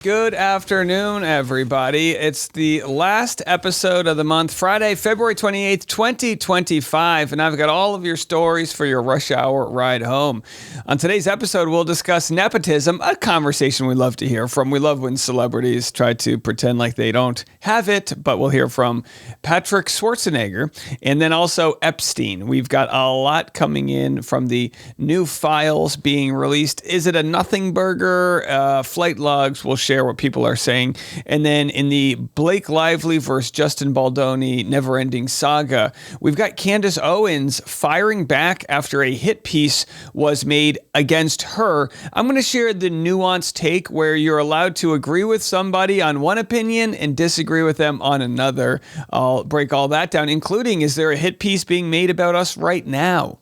Good afternoon, everybody. It's the last episode of the month, Friday, February 28th, 2025, and I've got all of your stories for your rush hour ride home. On today's episode, we'll discuss nepotism, a conversation we love to hear from. We love when celebrities try to pretend like they don't have it, but we'll hear from Patrick Schwarzenegger and then also Epstein. We've got a lot coming in from the new files being released. Is it a nothing burger? Flight logs will share what people are saying. And then in the Blake Lively versus Justin Baldoni never-ending saga, we've got Candace Owens firing back after a hit piece was made against her. I'm going to share the nuanced take where you're allowed to agree with somebody on one opinion and disagree with them on another. I'll break all that down, including, is there a hit piece being made about us right now?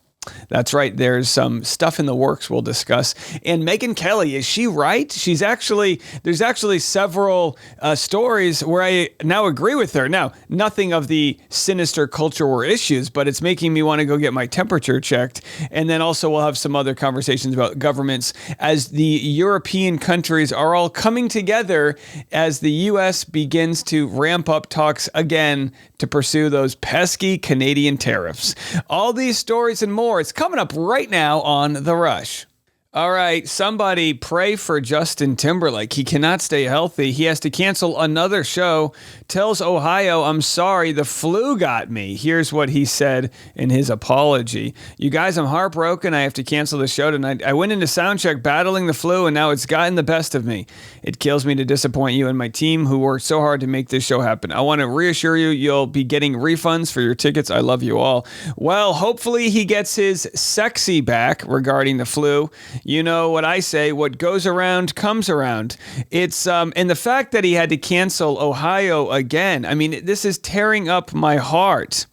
That's right. There's some stuff in the works we'll discuss. And Megyn Kelly, is she right? There's actually several stories where I now agree with her. Now, nothing of the sinister culture war issues, but it's making me want to go get my temperature checked. And then also we'll have some other conversations about governments as the European countries are all coming together as the U.S. begins to ramp up talks again to pursue those pesky Canadian tariffs. All these stories and more, it's coming up right now on The Rush. All right, somebody pray for Justin Timberlake. He cannot stay healthy. He has to cancel another show. Tells Ohio, I'm sorry, the flu got me. Here's what he said in his apology. You guys, I'm heartbroken. I have to cancel the show tonight. I went into soundcheck battling the flu, and now it's gotten the best of me. It kills me to disappoint you and my team who worked so hard to make this show happen. I want to reassure you, you'll be getting refunds for your tickets. I love you all. Well, hopefully he gets his sexy back regarding the flu. You know what I say, what goes around comes around. It's and the fact that he had to cancel Ohio again, I mean, this is tearing up my heart.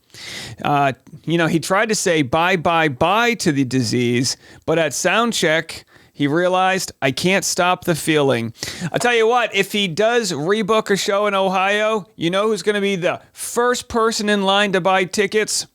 He tried to say bye to the disease, but at sound check, he realized, I can't stop the feeling. I'll tell you what, if he does rebook a show in Ohio, you know who's going to be the first person in line to buy tickets?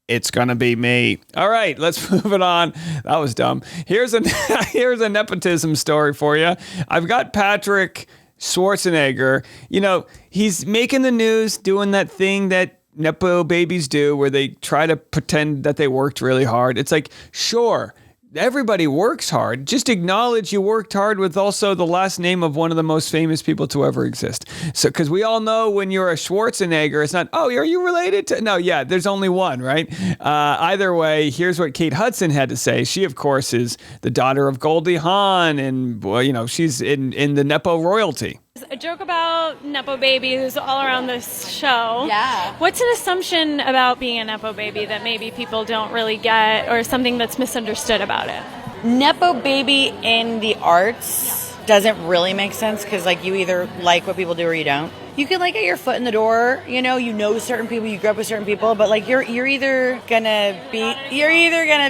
It's going to be me. All right, let's move it on. That was dumb. Here's a nepotism story for you. I've got Patrick Schwarzenegger. You know, he's making the news, doing that thing that nepo babies do where they try to pretend that they worked really hard. It's like, sure, everybody works hard. Just acknowledge you worked hard with also the last name of one of the most famous people to ever exist. So, because we all know when you're a Schwarzenegger, it's not, oh, are you related to? No, yeah, there's only one, right? Either way, here's what Kate Hudson had to say. She, of course, is the daughter of Goldie Hawn, and well, she's in the Nepo royalty. A joke about Nepo babies all around this show. Yeah. What's an assumption about being a Nepo baby that maybe people don't really get, or something that's misunderstood about it? Nepo baby in the arts doesn't really make sense because, you either like what people do or you don't. You can, get your foot in the door, you know certain people, you grew up with certain people, but, you're either gonna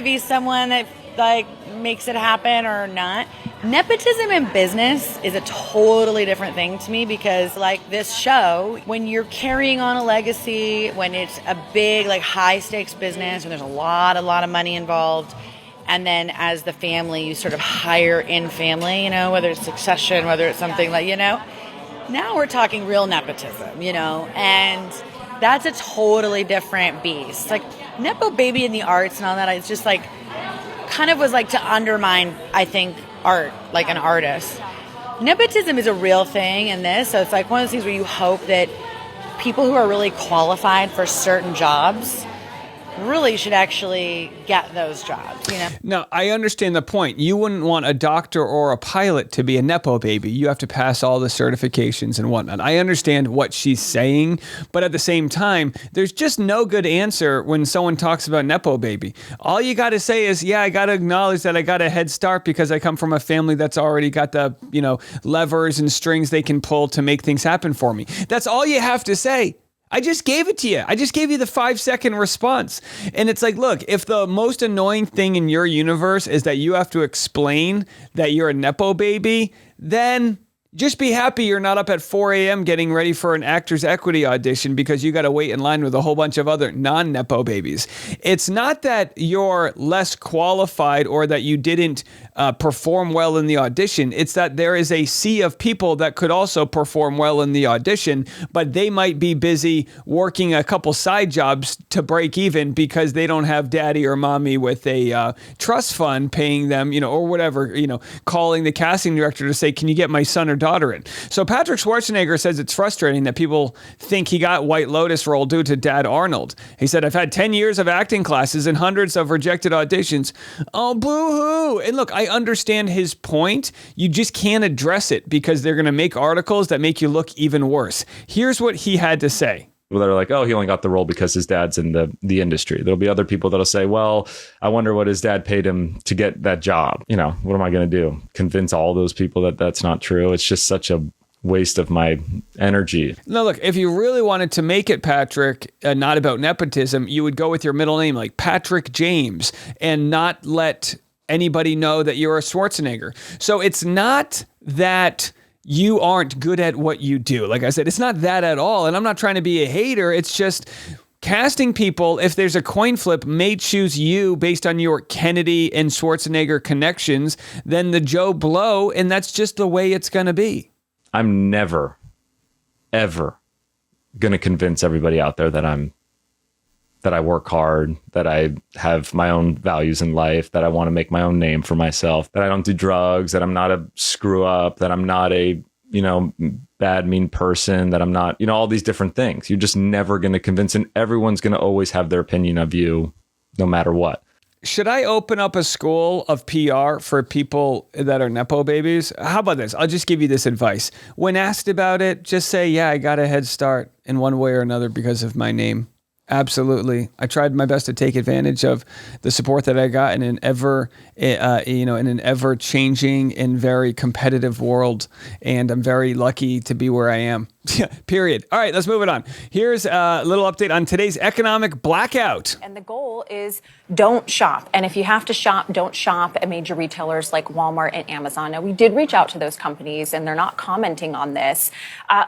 be someone that, makes it happen or not. Nepotism in business is a totally different thing to me because, this show, when you're carrying on a legacy, when it's a big, high-stakes business, when there's a lot of money involved, and then as the family, you sort of hire in family, whether it's succession, whether it's something now we're talking real nepotism, and that's a totally different beast. Nepo baby in the arts and all that, it's just, kind of was to undermine, I think, art, an artist. Nepotism is a real thing in this, so it's one of those things where you hope that people who are really qualified for certain jobs really should actually get those jobs, Now, I understand the point. You wouldn't want a doctor or a pilot to be a Nepo baby. You have to pass all the certifications and whatnot. I understand what she's saying, but at the same time, there's just no good answer when someone talks about Nepo baby. All you got to say is, yeah, I got to acknowledge that I got a head start because I come from a family that's already got the, levers and strings they can pull to make things happen for me. That's all you have to say. I just gave it to you. I just gave you the 5-second response. And it's look, if the most annoying thing in your universe is that you have to explain that you're a Nepo baby, then Just be happy you're not up at 4 a.m. getting ready for an Actors Equity audition because you got to wait in line with a whole bunch of other non-Nepo babies. It's not that you're less qualified or that you didn't perform well in the audition. It's that there is a sea of people that could also perform well in the audition, but they might be busy working a couple side jobs to break even because they don't have daddy or mommy with a trust fund paying them, or whatever, calling the casting director to say, can you get my son or daughter in? So Patrick Schwarzenegger says it's frustrating that people think he got White Lotus role due to Dad Arnold. He said, I've had 10 years of acting classes and hundreds of rejected auditions. Oh, boo-hoo. And look, I understand his point. You just can't address it because they're going to make articles that make you look even worse. Here's what he had to say. That are like, oh, he only got the role because his dad's in the industry. There'll be other people that'll say, well, I wonder what his dad paid him to get that job. What am I going to do? Convince all those people that that's not true? It's just such a waste of my energy. No, look, if you really wanted to make it, Patrick, not about nepotism, you would go with your middle name, like Patrick James, and not let anybody know that you're a Schwarzenegger. So it's not that you aren't good at what you do. Like I said, it's not that at all. And I'm not trying to be a hater. It's just casting people, if there's a coin flip, may choose you based on your Kennedy and Schwarzenegger connections than the Joe Blow. And that's just the way it's going to be. I'm never, ever going to convince everybody out there that I work hard, that I have my own values in life, that I want to make my own name for myself, that I don't do drugs, that I'm not a screw up, that I'm not a, bad, mean person, that I'm not, all these different things. You're just never going to convince, and everyone's going to always have their opinion of you no matter what. Should I open up a school of PR for people that are Nepo babies? How about this? I'll just give you this advice. When asked about it, just say, yeah, I got a head start in one way or another because of my name. Absolutely. I tried my best to take advantage of the support that I got in an ever changing and very competitive world. And I'm very lucky to be where I am. Period. All right, let's move it on. Here's a little update on today's economic blackout. And the goal is don't shop. And if you have to shop, don't shop at major retailers like Walmart and Amazon. Now, we did reach out to those companies and they're not commenting on this.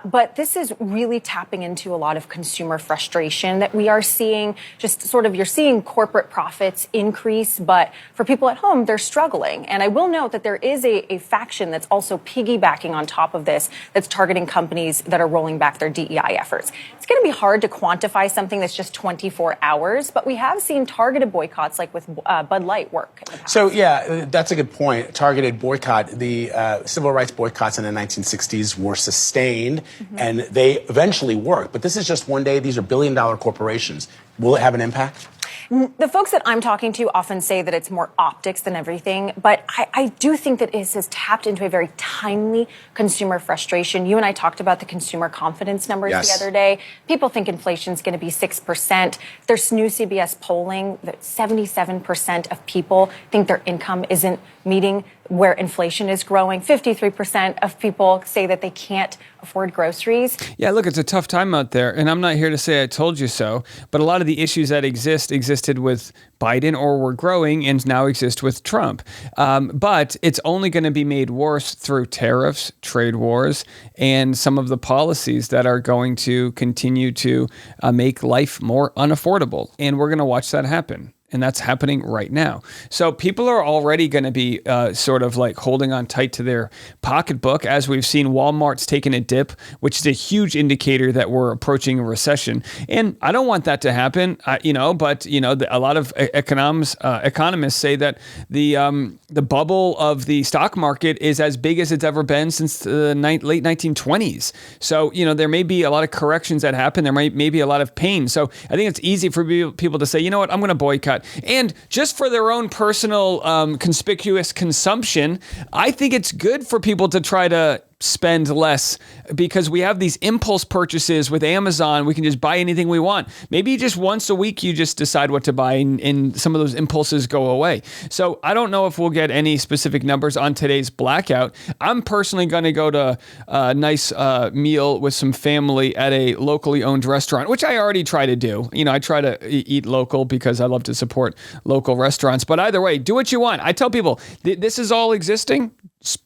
But this is really tapping into a lot of consumer frustration that we are seeing. Just sort of, you're seeing corporate profits increase, but for people at home, they're struggling. And I will note that there is a faction that's also piggybacking on top of this, that's targeting companies that are rolling back their DEI efforts. It's going to be hard to quantify something that's just 24 hours, but we have seen targeted boycotts like with Bud Light work. So, yeah, that's a good point. Targeted boycott. The civil rights boycotts in the 1960s were sustained, and they eventually worked. But this is just one day. These are billion-dollar corporations. Will it have an impact? The folks that I'm talking to often say that it's more optics than everything, but I do think that it has tapped into a very timely consumer frustration. You and I talked about the consumer confidence numbers the other day. People think inflation is going to be 6%. There's new CBS polling that 77% of people think their income isn't meeting where inflation is growing. 53% of people say that they can't afford groceries. Yeah, look, it's a tough time out there, and I'm not here to say I told you so, but a lot of the issues that existed with Biden or were growing and now exist with Trump. But it's only going to be made worse through tariffs, trade wars, and some of the policies that are going to continue to make life more unaffordable. And we're going to watch that happen. And that's happening right now. So people are already going to be sort of like holding on tight to their pocketbook, as we've seen Walmart's taken a dip, which is a huge indicator that we're approaching a recession. And I don't want that to happen, but a lot of economists say that the bubble of the stock market is as big as it's ever been since the late 1920s. So, there may be a lot of corrections that happen. There may be a lot of pain. So I think it's easy for people to say, you know what, I'm going to boycott. And just for their own personal conspicuous consumption, I think it's good for people to try to spend less, because we have these impulse purchases with Amazon. We can just buy anything we want. Maybe just once a week you just decide what to buy, and some of those impulses go away. So I don't know if we'll get any specific numbers on today's blackout. I'm personally going to go to a nice meal with some family at a locally owned restaurant, which I already try to do. I try to eat local because I love to support local restaurants. But either way, do what you want. I tell people, this is all existing.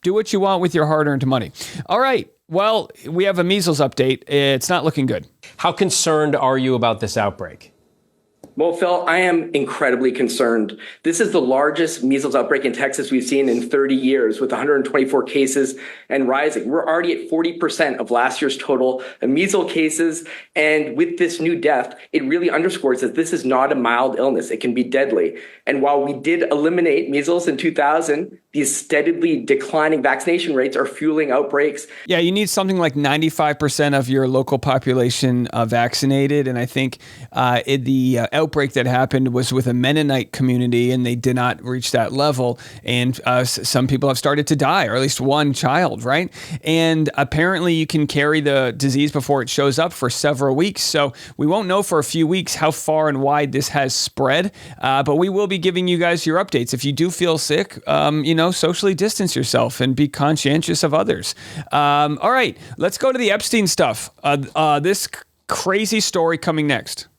do what you want with your hard-earned money. All right. Well, we have a measles update. It's not looking good. How concerned are you about this outbreak? Well, Phil, I am incredibly concerned. This is the largest measles outbreak in Texas we've seen in 30 years, with 124 cases and rising. We're already at 40% of last year's total measles cases. And with this new death, it really underscores that this is not a mild illness. It can be deadly. And while we did eliminate measles in 2000, these steadily declining vaccination rates are fueling outbreaks. Yeah, you need something like 95% of your local population vaccinated. And I think the outbreak that happened was with a Mennonite community, and they did not reach that level. And some people have started to die, or at least one child, right? And apparently you can carry the disease before it shows up for several weeks. So we won't know for a few weeks how far and wide this has spread. But we will be giving you guys your updates. If you do feel sick, socially distance yourself and be conscientious of others. All right, let's go to the Epstein stuff. This crazy story coming next.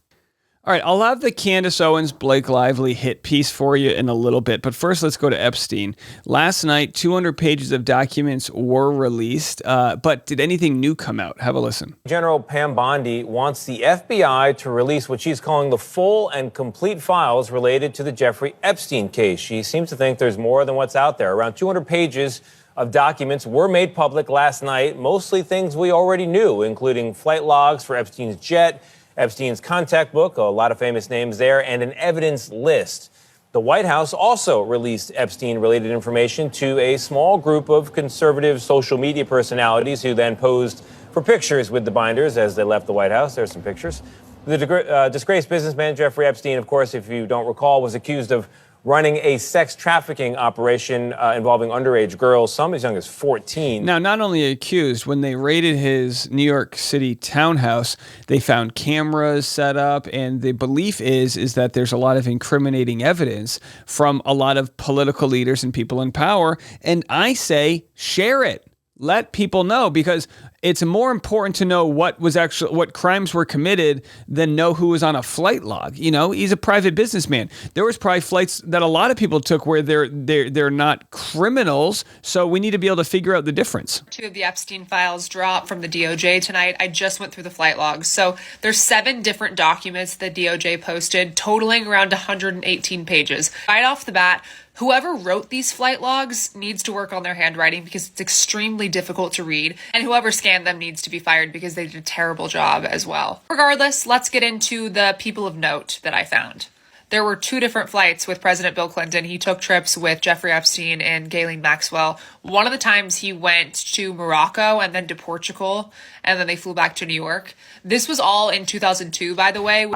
All right, I'll have the Candace Owens, Blake Lively hit piece for you in a little bit, but first let's go to Epstein. Last night, 200 pages of documents were released, but did anything new come out? Have a listen. General Pam Bondi wants the FBI to release what she's calling the full and complete files related to the Jeffrey Epstein case. She seems to think there's more than what's out there. Around 200 pages of documents were made public last night, mostly things we already knew, including flight logs for Epstein's jet, Epstein's contact book, a lot of famous names there, and an evidence list. The White House also released Epstein-related information to a small group of conservative social media personalities who then posed for pictures with the binders as they left the White House. There's some pictures. The disgraced businessman Jeffrey Epstein, of course, if you don't recall, was accused of running a sex trafficking operation involving underage girls, some as young as 14. Now, not only accused, when they raided his New York City townhouse, they found cameras set up, and the belief is that there's a lot of incriminating evidence from a lot of political leaders and people in power. And I say, share it. Let people know, because it's more important to know what crimes were committed than know who was on a flight log. You know, he's a private businessman. There was probably flights that a lot of people took where they're not criminals. So we need to be able to figure out the difference. 2 of the Epstein files dropped from the DOJ tonight. I just went through the flight logs. So there's 7 different documents the DOJ posted, totaling around 118 pages. Right off the bat, whoever wrote these flight logs needs to work on their handwriting because it's extremely difficult to read. And whoever scanned them needs to be fired because they did a terrible job as well. Regardless, let's get into the people of note that I found. There were 2 different flights with President Bill Clinton. He took trips with Jeffrey Epstein and Ghislaine Maxwell. One of the times he went to Morocco and then to Portugal, and then they flew back to New York. This was all in 2002, by the way.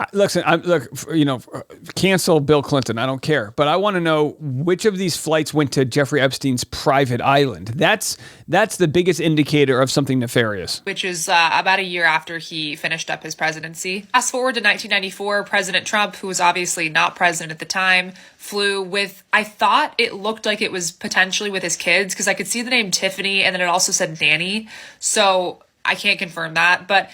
Cancel Bill Clinton. I don't care. But I want to know which of these flights went to Jeffrey Epstein's private island. That's the biggest indicator of something nefarious. Which is about a year after he finished up his presidency. Fast forward to 1994, President Trump, who was obviously not president at the time, flew with, I thought it looked like it was potentially with his kids, because I could see the name Tiffany and then it also said nanny. So I can't confirm that, but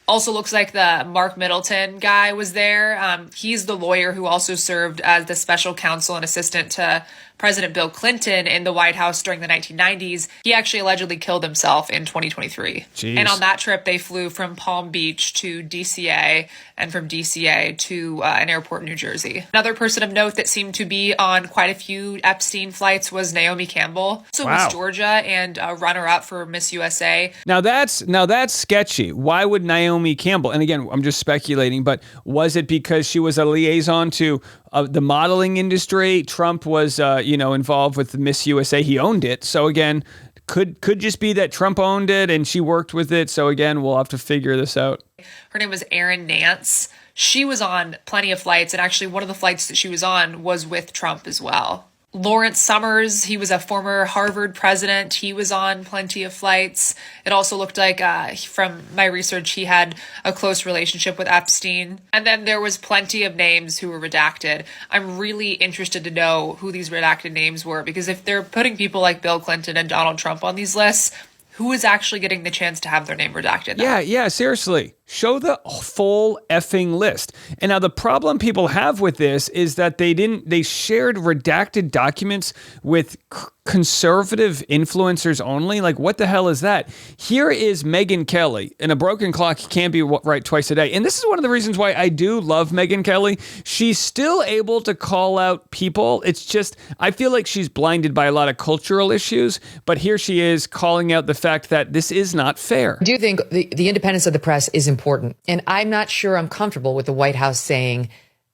also looks like the Mark Middleton guy was there. He's the lawyer who also served as the special counsel and assistant to President Bill Clinton in the White House during the 1990s. He actually allegedly killed himself in 2023. Jeez. And on that trip, they flew from Palm Beach to DCA and from DCA to an airport in New Jersey. Another person of note that seemed to be on quite a few Epstein flights was Naomi Campbell. So Miss Georgia and runner-up for Miss USA. Now that's sketchy. Why would Naomi Campbell? And again, I'm just speculating, but was it because she was a liaison to the modeling industry? Trump was, involved with Miss USA. He owned it. So again, could just be that Trump owned it and she worked with it. So again, we'll have to figure this out. Her name was Erin Nance. She was on plenty of flights, and actually one of the flights that she was on was with Trump as well. Lawrence Summers, he was a former Harvard president. He was on plenty of flights. It also looked like, from my research, he had a close relationship with Epstein. And then there was plenty of names who were redacted. I'm really interested to know who these redacted names were, because if they're putting people like Bill Clinton and Donald Trump on these lists, who is actually getting the chance to have their name redacted? Yeah, seriously. Show the full effing list. And now the problem people have with this is that they shared redacted documents with conservative influencers only. Like, what the hell is that? Here is Megyn Kelly, and a broken clock can't be right twice a day. And this is one of the reasons why I do love Megyn Kelly. She's still able to call out people. It's just, I feel like she's blinded by a lot of cultural issues, but here she is calling out the fact that this is not fair. I do think the independence of the press is important. And I'm not sure I'm comfortable with the White House saying,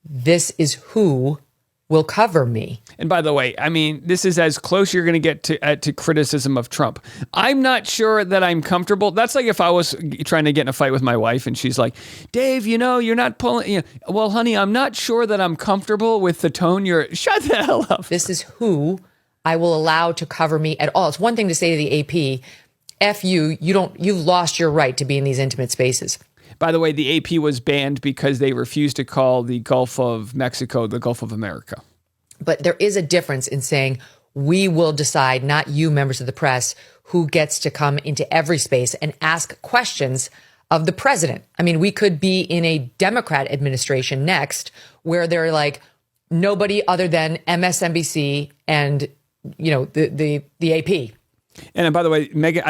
this is who will cover me. And by the way, I mean, this is as close you're going to get to criticism of Trump. I'm not sure that I'm comfortable. That's like if I was trying to get in a fight with my wife and she's like, Dave, you're not pulling. Well, honey, I'm not sure that I'm comfortable with the tone shut the hell up. This is who I will allow to cover me at all. It's one thing to say to the AP, F you, you've lost your right to be in these intimate spaces. By the way, the AP was banned because they refused to call the Gulf of Mexico the Gulf of America. But there is a difference in saying we will decide, not you members of the press, who gets to come into every space and ask questions of the president. I mean, we could be in a Democrat administration next where they're like nobody other than MSNBC and, the AP. And by the way, Megyn,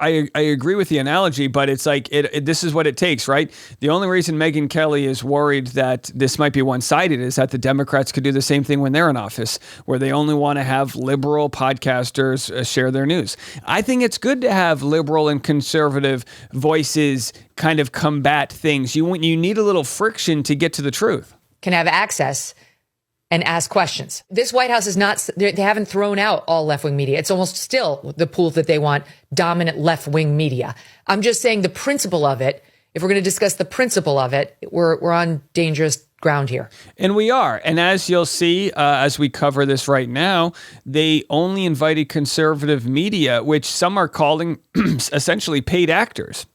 I agree with the analogy, but it's like this is what it takes, right? The only reason Megyn Kelly is worried that this might be one-sided is that the Democrats could do the same thing when they're in office, where they only want to have liberal podcasters share their news. I think it's good to have liberal and conservative voices kind of combat things. You need a little friction to get to the truth. Can have access and ask questions. This White House is not, they haven't thrown out all left-wing media. It's almost still the pool that they want, dominant left-wing media. I'm just saying the principle of it, if we're going to discuss the principle of it, we're on dangerous ground here. And we are. And as you'll see, as we cover this right now, they only invited conservative media, which some are calling essentially paid actors.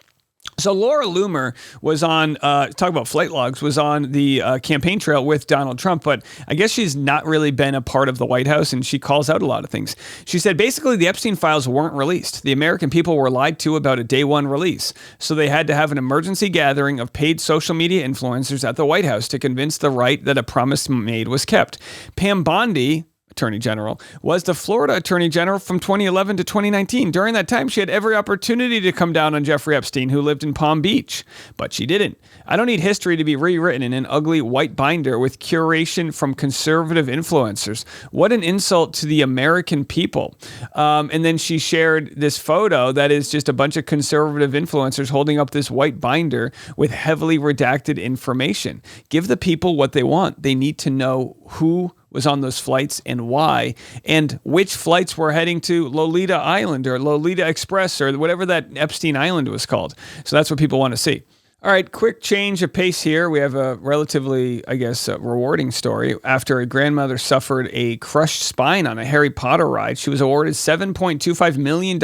So Laura Loomer was on, talk about flight logs, was on the campaign trail with Donald Trump, but I guess she's not really been a part of the White House, and she calls out a lot of things. She said, basically, the Epstein files weren't released. The American people were lied to about a day one release. So they had to have an emergency gathering of paid social media influencers at the White House to convince the right that a promise made was kept. Pam Bondi, Attorney General, was the Florida Attorney General from 2011 to 2019. During that time, she had every opportunity to come down on Jeffrey Epstein, who lived in Palm Beach, but she didn't. I don't need history to be rewritten in an ugly white binder with curation from conservative influencers. What an insult to the American people. And then she shared this photo that is just a bunch of conservative influencers holding up this white binder with heavily redacted information. Give the people what they want. They need to know who was on those flights and why, and which flights were heading to Lolita Island or Lolita Express or whatever that Epstein Island was called. So that's what people want to see. All right, quick change of pace here. We have a relatively, rewarding story. After a grandmother suffered a crushed spine on a Harry Potter ride, she was awarded $7.25 million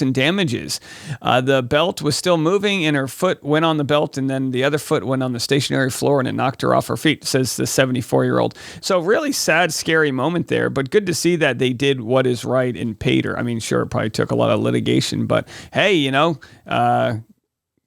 in damages. The belt was still moving, and her foot went on the belt, and then the other foot went on the stationary floor, and it knocked her off her feet, says the 74-year-old. So really sad, scary moment there, but good to see that they did what is right and paid her. I mean, sure, it probably took a lot of litigation, but hey,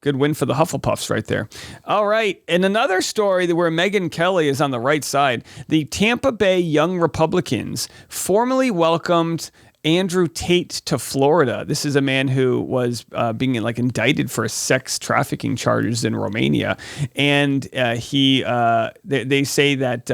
good win for the Hufflepuffs right there. All right. And another story where Megyn Kelly is on the right side. The Tampa Bay Young Republicans formally welcomed Andrew Tate to Florida. This is a man who was being indicted for sex trafficking charges in Romania. And they say that,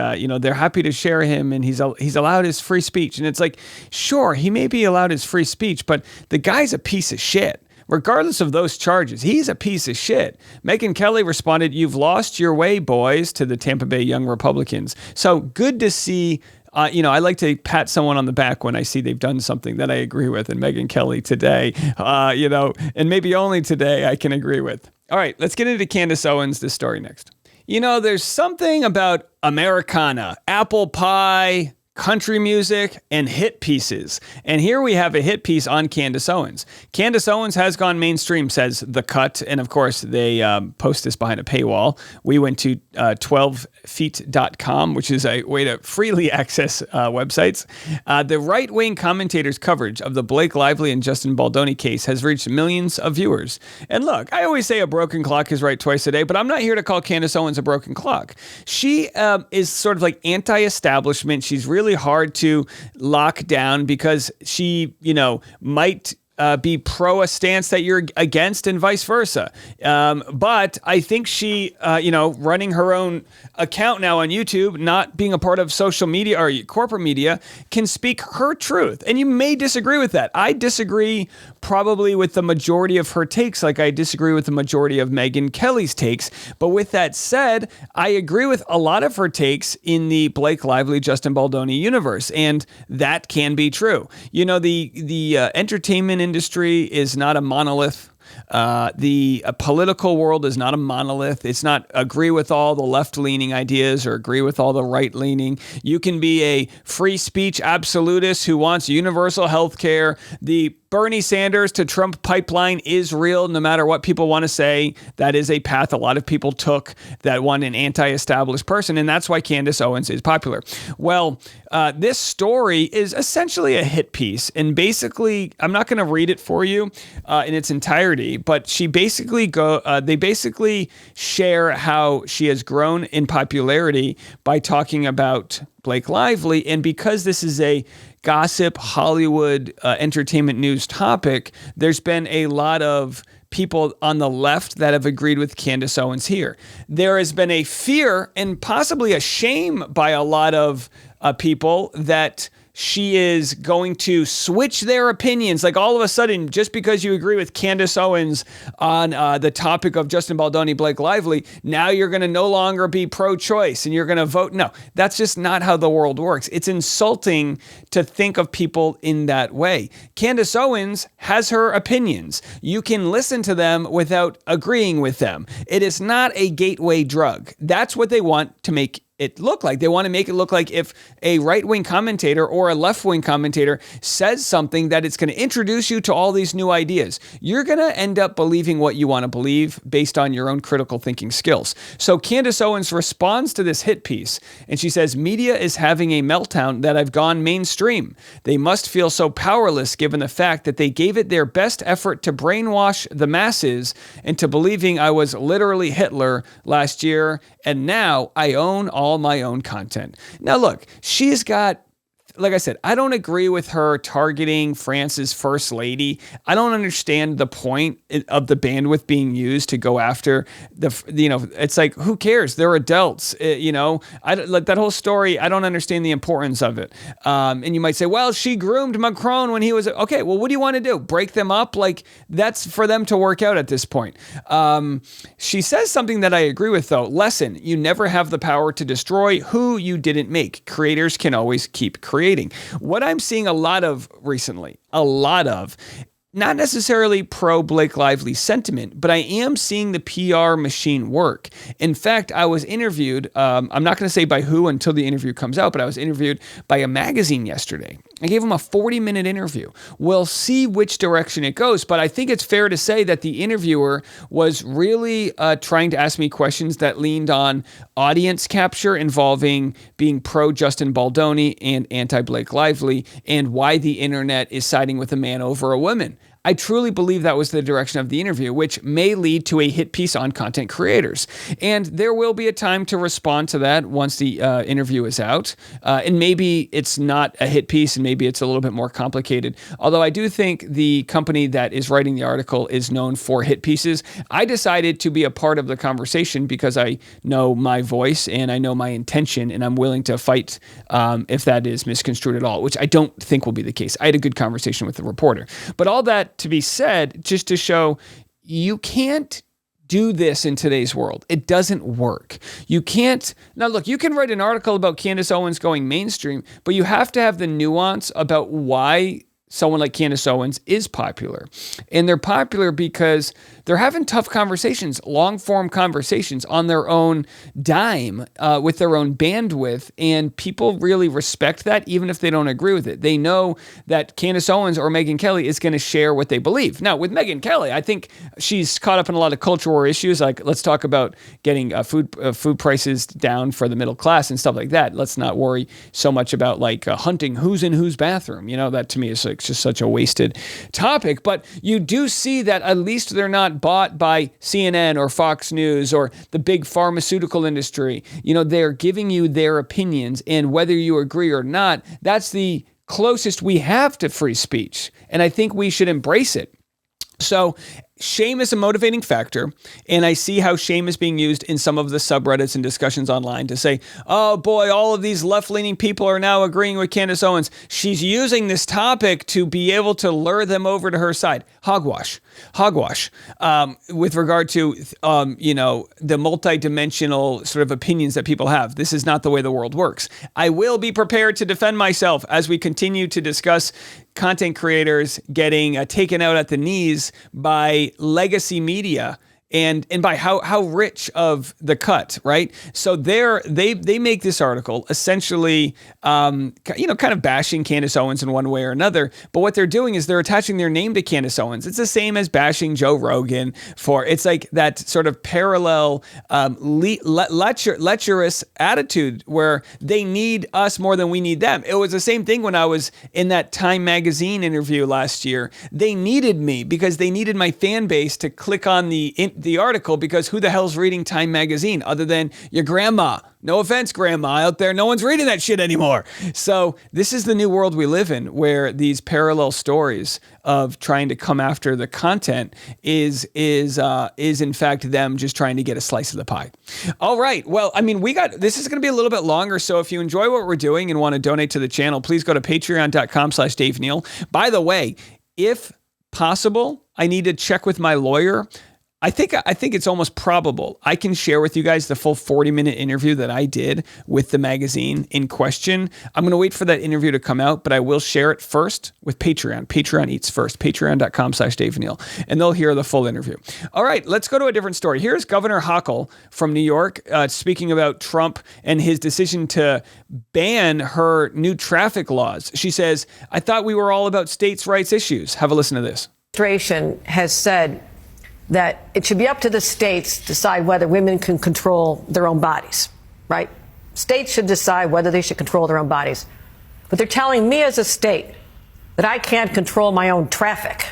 they're happy to share him and he's allowed his free speech. And it's like, sure, he may be allowed his free speech, but the guy's a piece of shit. Regardless of those charges, he's a piece of shit. Megyn Kelly responded, "You've lost your way, boys," to the Tampa Bay Young Republicans. So good to see. I like to pat someone on the back when I see they've done something that I agree with. And Megyn Kelly today, and maybe only today, I can agree with. All right, let's get into Candace Owens, this story next. There's something about Americana, apple pie, country music, and hit pieces. And here we have a hit piece on Candace Owens. Candace Owens has gone mainstream, says The Cut. And of course, they post this behind a paywall. We went to 12feet.com, which is a way to freely access websites. The right-wing commentators' coverage of the Blake Lively and Justin Baldoni case has reached millions of viewers. And look, I always say a broken clock is right twice a day, but I'm not here to call Candace Owens a broken clock. She is sort of like anti-establishment. She's really hard to lock down because she, might be pro a stance that you're against and vice versa. But I think she, running her own account now on YouTube, not being a part of social media or corporate media, can speak her truth. And you may disagree with that. I disagree probably with the majority of her takes, like I disagree with the majority of Megyn Kelly's takes. But with that said, I agree with a lot of her takes in the Blake Lively, Justin Baldoni universe. And that can be true. The entertainment industry is not a monolith. The political world is not a monolith. It's not agree with all the left-leaning ideas or agree with all the right-leaning. You can be a free speech absolutist who wants universal health care. The Bernie Sanders to Trump pipeline is real, no matter what people want to say. That is a path a lot of people took that want an anti-established person, and that's why Candace Owens is popular. Well, this story is essentially a hit piece, and basically, I'm not going to read it for you in its entirety, but they basically share how she has grown in popularity by talking about Blake Lively, and because this is a gossip Hollywood entertainment news topic, there's been a lot of people on the left that have agreed with Candace Owens here. There has been a fear and possibly a shame by a lot of people that she is going to switch their opinions. Like all of a sudden, just because you agree with Candace Owens on the topic of Justin Baldoni, Blake Lively, now you're going to no longer be pro-choice and you're going to vote. No, that's just not how the world works. It's insulting to think of people in that way. Candace Owens has her opinions. You can listen to them without agreeing with them. It is not a gateway drug. That's what they want to make it look like. They want to make it look like if a right-wing commentator or a left-wing commentator says something that it's going to introduce you to all these new ideas. You're going to end up believing what you want to believe based on your own critical thinking skills. So Candace Owens responds to this hit piece, and she says, "Media is having a meltdown that I've gone mainstream. They must feel so powerless given the fact that they gave it their best effort to brainwash the masses into believing I was literally Hitler last year, and now I own all my own content." Now, look, she's got, like I said, I don't agree with her targeting France's first lady. I don't understand the point of the bandwidth being used to go after it's like, who cares? They're adults, like that whole story. I don't understand the importance of it. And you might say, well, she groomed Macron when he was, okay, well, what do you want to do? Break them up? Like that's for them to work out at this point. She says something that I agree with though. Lesson, you never have the power to destroy who you didn't make. Creators can always keep creating. What I'm seeing a lot of recently, not necessarily pro Blake Lively sentiment, but I am seeing the PR machine work. In fact, I was interviewed, I'm not going to say by who until the interview comes out, but I was interviewed by a magazine yesterday. I gave them a 40-minute interview. We'll see which direction it goes, but I think it's fair to say that the interviewer was really trying to ask me questions that leaned on audience capture involving being pro-Justin Baldoni and anti-Blake Lively and why the internet is siding with a man over a woman. I truly believe that was the direction of the interview, which may lead to a hit piece on content creators. And there will be a time to respond to that once the interview is out. And maybe it's not a hit piece and maybe it's a little bit more complicated. Although I do think the company that is writing the article is known for hit pieces. I decided to be a part of the conversation because I know my voice and I know my intention and I'm willing to fight if that is misconstrued at all, which I don't think will be the case. I had a good conversation with the reporter. But all that to be said, just to show you can't do this in today's world. It doesn't work. You can't. Now, look, you can write an article about Candace Owens going mainstream, but you have to have the nuance about why someone like Candace Owens is popular. And they're popular because they're having tough conversations, long-form conversations on their own dime, with their own bandwidth. And people really respect that, even if they don't agree with it. They know that Candace Owens or Megyn Kelly is going to share what they believe. Now, with Megyn Kelly, I think she's caught up in a lot of cultural war issues. Like, let's talk about getting food prices down for the middle class and stuff like that. Let's not worry so much about like hunting who's in whose bathroom. That to me is like just such a wasted topic. But you do see that at least they're not bought by CNN or Fox News or the big pharmaceutical industry. They're giving you their opinions, and whether you agree or not, that's the closest we have to free speech. And I think we should embrace it. So shame is a motivating factor, and I see how shame is being used in some of the subreddits and discussions online to say, oh boy, all of these left-leaning people are now agreeing with Candace Owens. She's using this topic to be able to lure them over to her side. Hogwash. With regard to, the multidimensional sort of opinions that people have. This is not the way the world works. I will be prepared to defend myself as we continue to discuss content creators getting taken out at the knees by legacy media and by how rich of the cut, right? So they make this article essentially, kind of bashing Candace Owens in one way or another. But what they're doing is they're attaching their name to Candace Owens. It's the same as bashing Joe Rogan it's like that sort of parallel, lecherous attitude where they need us more than we need them. It was the same thing when I was in that Time magazine interview last year. They needed me because they needed my fan base to click on the article, because who the hell's reading Time magazine other than your grandma? No offense, grandma out there. No one's reading that shit anymore. So this is the new world we live in, where these parallel stories of trying to come after the content is in fact them just trying to get a slice of the pie. All right. Well, this is going to be a little bit longer. So if you enjoy what we're doing and want to donate to the channel, please go to patreon.com/Dave Neal. By the way, if possible, I need to check with my lawyer. I think it's almost probable I can share with you guys the full 40-minute interview that I did with the magazine in question. I'm going to wait for that interview to come out, but I will share it first with Patreon. Patreon eats first. Patreon.com/Dave Neal. And they'll hear the full interview. All right, let's go to a different story. Here's Governor Hochul from New York speaking about Trump and his decision to ban her new traffic laws. She says, I thought we were all about states' rights issues. Have a listen to this. Administration has said that it should be up to the states to decide whether women can control their own bodies, right? States should decide whether they should control their own bodies. But they're telling me as a state that I can't control my own traffic,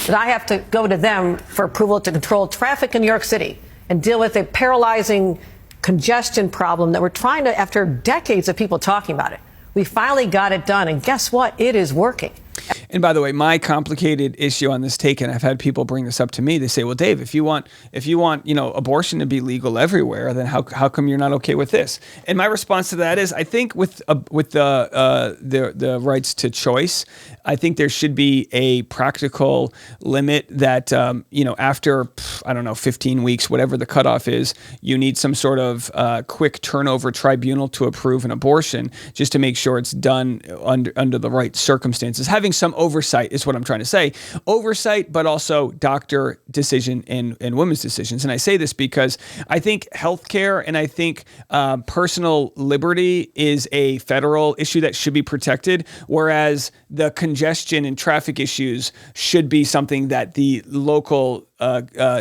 that I have to go to them for approval to control traffic in New York City and deal with a paralyzing congestion problem that we're trying to, after decades of people talking about it. We finally got it done, and guess what? It is working. And by the way, my complicated issue on this take, and I've had people bring this up to me. They say, "Well, Dave, if you want, abortion to be legal everywhere, then how come you're not okay with this?" And my response to that is, I think with the rights to choice, I think there should be a practical limit that after 15 weeks, whatever the cutoff is, you need some sort of quick turnover tribunal to approve an abortion, just to make sure it's done under the right circumstances. Having some oversight is what I'm trying to say. Oversight, but also doctor decision and women's decisions. And I say this because I think healthcare and I think personal liberty is a federal issue that should be protected, whereas the congestion and traffic issues should be something that the local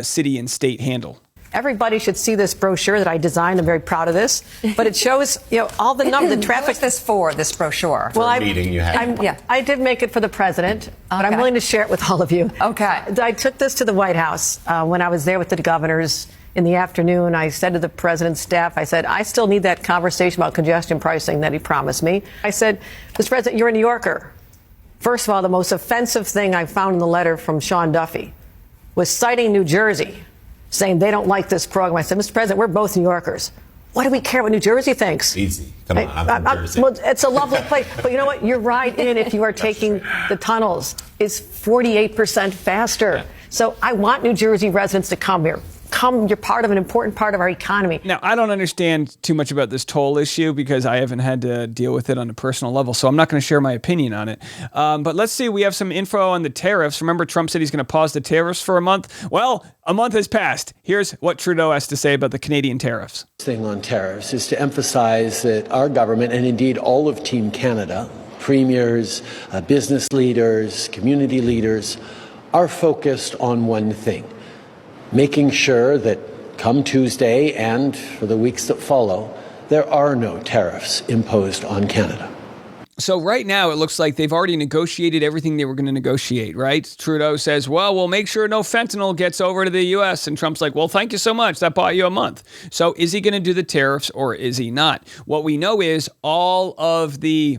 city and state handle. Everybody should see this brochure that I designed. I'm very proud of this. But it shows, all the numbers, the traffic. What was this for, this brochure? Well, a meeting you had. I did make it for the president, but I'm willing to share it with all of you. Okay. I took this to the White House when I was there with the governors in the afternoon. I said to the president's staff, I said, I still need that conversation about congestion pricing that he promised me. I said, Mr. President, you're a New Yorker. First of all, the most offensive thing I found in the letter from Sean Duffy was citing New Jersey, saying they don't like this program. I said, Mr. President, we're both New Yorkers. What do we care what New Jersey thinks? Easy. Come on, I'm from Jersey. Well, it's a lovely place. But you know what? You're right in if you are taking the tunnels. It's 48% faster. So I want New Jersey residents to come here. you're part of an important part of our economy. Now, I don't understand too much about this toll issue because I haven't had to deal with it on a personal level, so I'm not going to share my opinion on it. But let's see, we have some info on the tariffs. Remember, Trump said he's going to pause the tariffs for a month? Well, a month has passed. Here's what Trudeau has to say about the Canadian tariffs. Thing on tariffs is to emphasize that our government, and indeed all of Team Canada, premiers, business leaders, community leaders, are focused on one thing: making sure that come Tuesday and for the weeks that follow, there are no tariffs imposed on Canada. So right now, it looks like they've already negotiated everything they were going to negotiate, right? Trudeau says, well, we'll make sure no fentanyl gets over to the U.S. And Trump's like, well, thank you so much. That bought you a month. So is he going to do the tariffs or is he not? What we know is all of the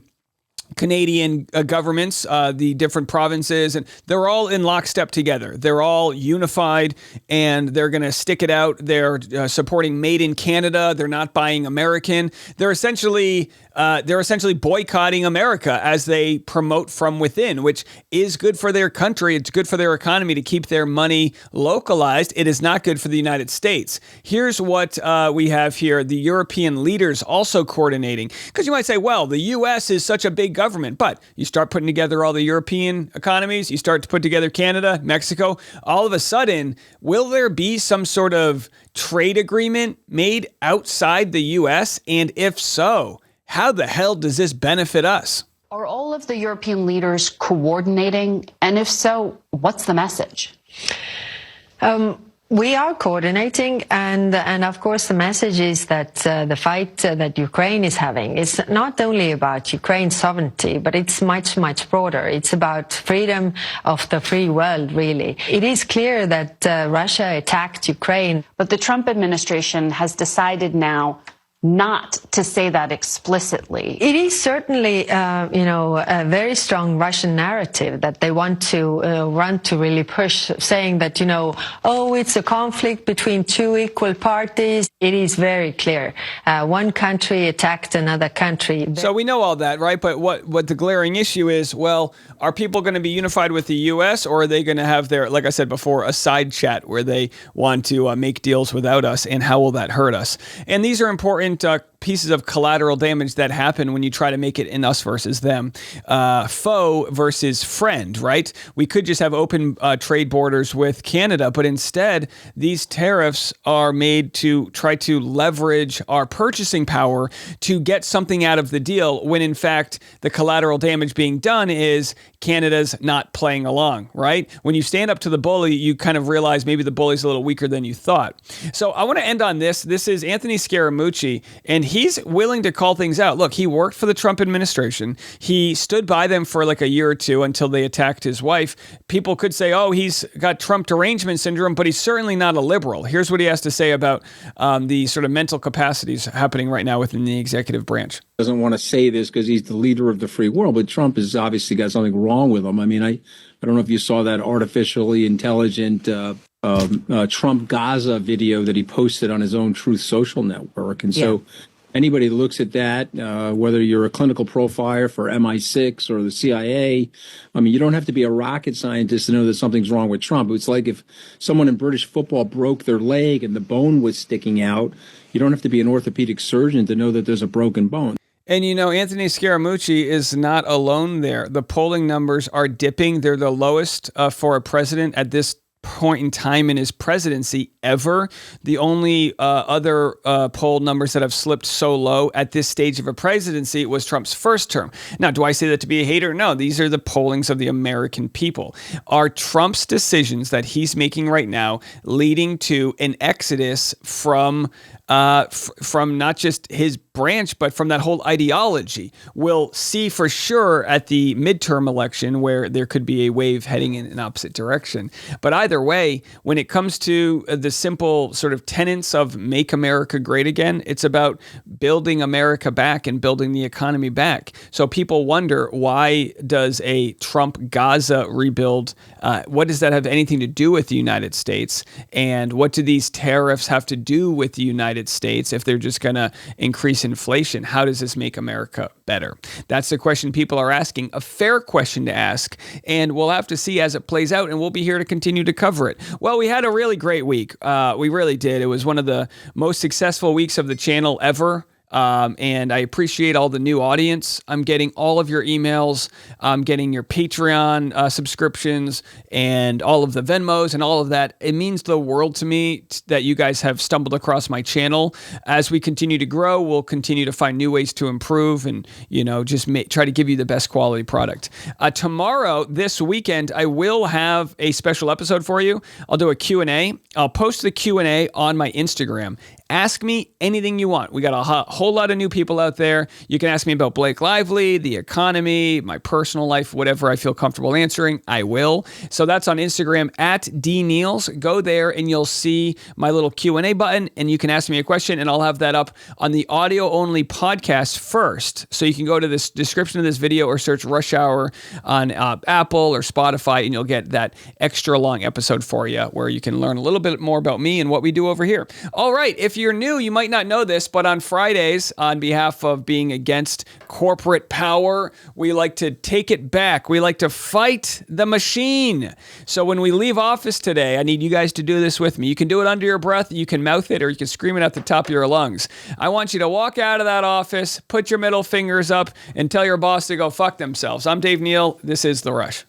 Canadian governments, the different provinces, and they're all in lockstep together. They're all unified, and they're going to stick it out. They're supporting Made in Canada. They're not buying American. They're essentially boycotting America as they promote from within, which is good for their country. It's good for their economy to keep their money localized. It is not good for the United States. Here's what we have here. The European leaders also coordinating, because you might say, well, the U.S. is such a big government, but you start putting together all the European economies, you start to put together Canada, Mexico, all of a sudden, will there be some sort of trade agreement made outside the U.S.? And if so, how the hell does this benefit us? Are all of the European leaders coordinating? And if so, what's the message? We are coordinating, and of course the message is that the fight that Ukraine is having is not only about Ukraine's sovereignty, but it's much, much broader. It's about freedom of the free world, really. It is clear that Russia attacked Ukraine. But the Trump administration has decided now not to say that explicitly. It is certainly, a very strong Russian narrative that they want to run to really push, saying that, it's a conflict between two equal parties. It is very clear. One country attacked another country. So we know all that, right? But what the glaring issue is, well, are people going to be unified with the U.S. or are they going to have their, like I said before, a side chat where they want to make deals without us, and how will that hurt us? And these are important pieces of collateral damage that happen when you try to make it an us versus them, foe versus friend, right? We could just have open trade borders with Canada, but instead these tariffs are made to try to leverage our purchasing power to get something out of the deal, when in fact the collateral damage being done is Canada's not playing along, right? When you stand up to the bully, you kind of realize maybe the bully's a little weaker than you thought. So I want to end on this. This is Anthony Scaramucci, and he's willing to call things out. Look, he worked for the Trump administration. He stood by them for like a year or two until they attacked his wife. People could say, oh, he's got Trump derangement syndrome, but he's certainly not a liberal. Here's what he has to say about the sort of mental capacities happening right now within the executive branch. Doesn't want to say this because he's the leader of the free world, but Trump has obviously got something wrong with him. I mean, I don't know if you saw that artificially intelligent Trump Gaza video that he posted on his own Truth Social network. And so anybody that looks at that, whether you're a clinical profiler for MI6 or the CIA, I mean, you don't have to be a rocket scientist to know that something's wrong with Trump. It's like if someone in British football broke their leg and the bone was sticking out, you don't have to be an orthopedic surgeon to know that there's a broken bone. And, Anthony Scaramucci is not alone there. The polling numbers are dipping. They're the lowest for a president at this point in time in his presidency ever. The only other poll numbers that have slipped so low at this stage of a presidency was Trump's first term. Now, do I say that to be a hater? No, these are the pollings of the American people. Are Trump's decisions that he's making right now leading to an exodus from not just his branch, but from that whole ideology? We'll see for sure at the midterm election where there could be a wave heading in an opposite direction. But either way, when it comes to the simple sort of tenets of Make America Great Again, it's about building America back and building the economy back. So people wonder, why does a Trump Gaza rebuild, what does that have anything to do with the United States? And what do these tariffs have to do with the United United States, if they're just going to increase inflation, how does this make America better? That's the question people are asking, a fair question to ask, and we'll have to see as it plays out, and we'll be here to continue to cover it. Well, we had a really great week. We really did. It was one of the most successful weeks of the channel ever. And I appreciate all the new audience. I'm getting all of your emails. I'm getting your Patreon subscriptions and all of the Venmos and all of that. It means the world to me that you guys have stumbled across my channel. As we continue to grow, we'll continue to find new ways to improve and, just try to give you the best quality product. Tomorrow, this weekend, I will have a special episode for you. I'll do a Q&A. I'll post the Q&A on my Instagram. Ask me anything you want. We got a whole lot of new people out there. You can ask me about Blake Lively, the economy, my personal life, whatever I feel comfortable answering, I will. So that's on Instagram at @dneils. Go there and you'll see my little Q&A button and you can ask me a question and I'll have that up on the audio only podcast first. So you can go to this description of this video or search Rush Hour on Apple or Spotify and you'll get that extra long episode for you where you can learn a little bit more about me and what we do over here. All right. If you're new, you might not know this, but on Fridays, on behalf of being against corporate power, we like to take it back. We like to fight the machine. So when we leave office today, I need you guys to do this with me. You can do it under your breath, you can mouth it, or you can scream it at the top of your lungs. I want you to walk out of that office, put your middle fingers up, and tell your boss to go fuck themselves. I'm Dave Neal. This is The Rush.